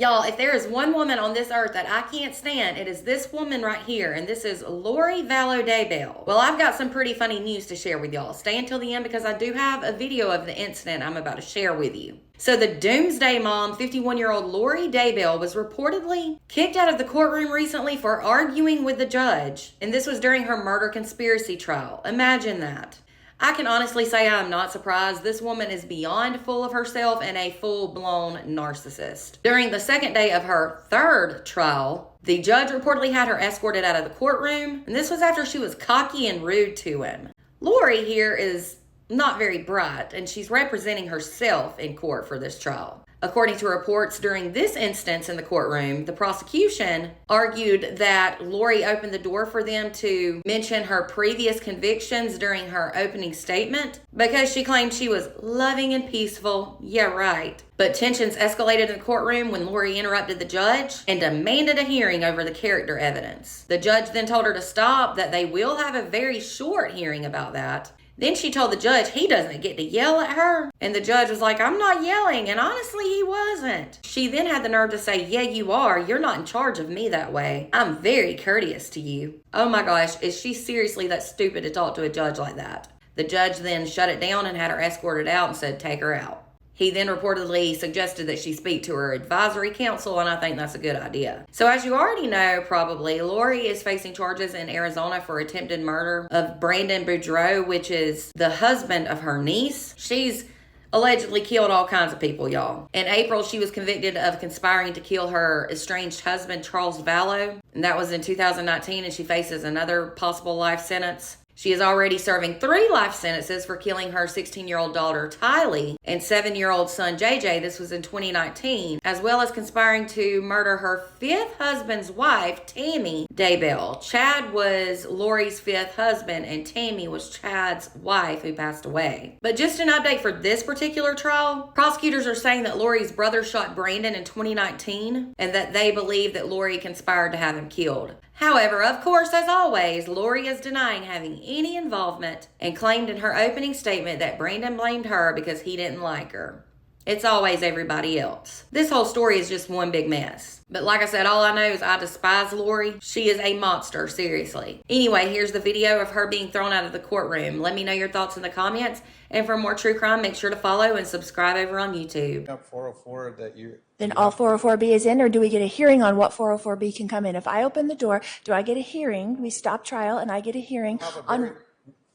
Y'all, if there is one woman on this earth that I can't stand, it is this woman right here, and this is Lori Vallow Daybell. Well, I've got some pretty funny news to share with y'all. Stay until the end because I do have a video of the incident I'm about to share with you. So the doomsday mom, 51-year-old Lori Daybell, was reportedly kicked out of the courtroom recently for arguing with the judge, and this was during her murder conspiracy trial. Imagine that. I can honestly say I'm not surprised. This woman is beyond full of herself and a full-blown narcissist. During the second day of her third trial, the judge reportedly had her escorted out of the courtroom, and this was after she was cocky and rude to him. Lori here is not very bright, and she's representing herself in court for this trial. According to reports during this instance in the courtroom, the prosecution argued that Lori opened the door for them to mention her previous convictions during her opening statement because she claimed she was loving and peaceful. Yeah, right. But tensions escalated in the courtroom when Lori interrupted the judge and demanded a hearing over the character evidence. The judge then told her to stop, that they will have a very short hearing about that. Then she told the judge he doesn't get to yell at her. And the judge was like, I'm not yelling. And honestly, he wasn't. She then had the nerve to say, yeah, you are. You're not in charge of me that way. I'm very courteous to you. Oh my gosh, is she seriously that stupid to talk to a judge like that? The judge then shut it down and had her escorted out and said, take her out. He then reportedly suggested that she speak to her advisory council, and I think that's a good idea. So as you already know, probably, Lori is facing charges in Arizona for attempted murder of Brandon Boudreaux, which is the husband of her niece. She's allegedly killed all kinds of people, y'all. In April, she was convicted of conspiring to kill her estranged husband, Charles Vallow, and that was in 2019, and she faces another possible life sentence. She is already serving 3 life sentences for killing her 16-year-old daughter, Tylee, and 7-year-old son, JJ. This was in 2019, as well as conspiring to murder her 5th husband's wife, Tammy Daybell. Chad was Lori's 5th husband, and Tammy was Chad's wife who passed away. But just an update for this particular trial, prosecutors are saying that Lori's brother shot Brandon in 2019, and that they believe that Lori conspired to have him killed. However, of course, as always, Lori is denying having any involvement and claimed in her opening statement that Brandon blamed her because he didn't like her. It's always everybody else. This whole story is just one big mess. But like I said, all I know is I despise Lori. She is a monster, seriously. Anyway, here's the video of her being thrown out of the courtroom. Let me know your thoughts in the comments. And for more true crime, make sure to follow and subscribe over on YouTube. 404 that you... Then all 404B is in, or do we get a hearing on what 404B can come in? If I open the door, do I get a hearing? We stop trial and I get a hearing on...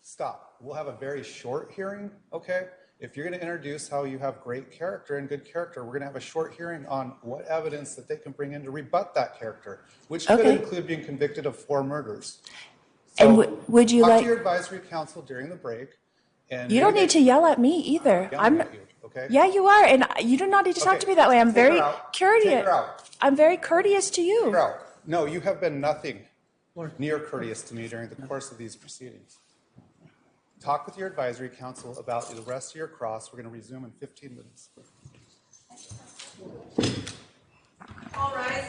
Stop. We'll have a very short hearing, okay? If you're going to introduce how you have great character and good character, we're going to have a short hearing on what evidence that they can bring in to rebut that character, which could include being convicted of 4 murders. So and would you talk to your advisory council during the break. And you don't need to yell at me either. I'm at you, okay? Yeah, you are, and you do not need to talk to me that way. I'm very courteous. I'm very courteous to you. No, you have been nothing near courteous to me during the course of these proceedings. Talk with your advisory council about the rest of your cross. We're going to resume in 15 minutes. All rise.